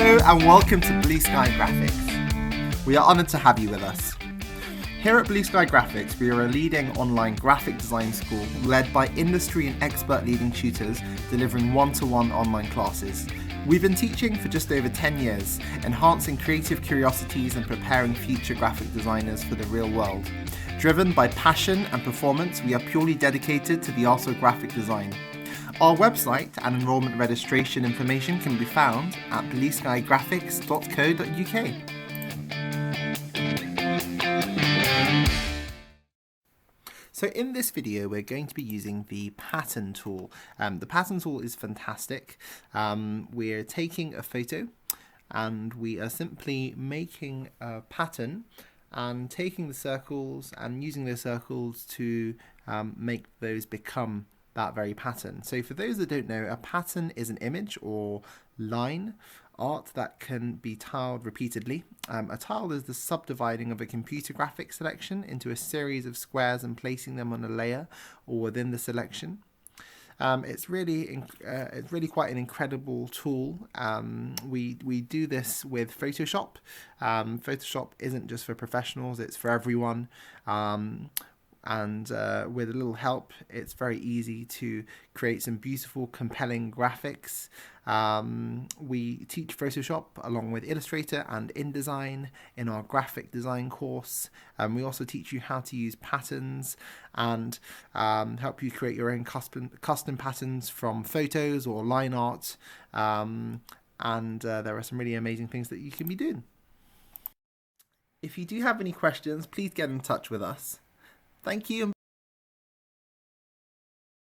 Hello and welcome to Blue Sky Graphics. We are honoured to have you with us. Here at Blue Sky Graphics, we are a leading online graphic design school led by industry and expert leading tutors delivering one-to-one online classes. We've been teaching for just over 10 years, enhancing creative curiosities and preparing future graphic designers for the real world. Driven by passion and performance, we are purely dedicated to the art of graphic design. Our website and enrolment registration information can be found at blueskygraphics.co.uk. So in this video, we're going to be using the pattern tool. The pattern tool is fantastic. We're taking a photo and we are simply making a pattern and taking the circles and using those circles to make those become that very pattern. So for those that don't know, a pattern is an image or line art that can be tiled repeatedly. A tile is the subdividing of a computer graphics selection into a series of squares and placing them on a layer or within the selection. It's really quite an incredible tool. We do this with Photoshop. Photoshop isn't just for professionals, it's for everyone. And with a little help, it's very easy to create some beautiful, compelling graphics. We teach Photoshop along with Illustrator and InDesign in our graphic design course. We also teach you how to use patterns and help you create your own custom patterns from photos or line art. There are some really amazing things that you can be doing. If you do have any questions, please get in touch with us. Thank you.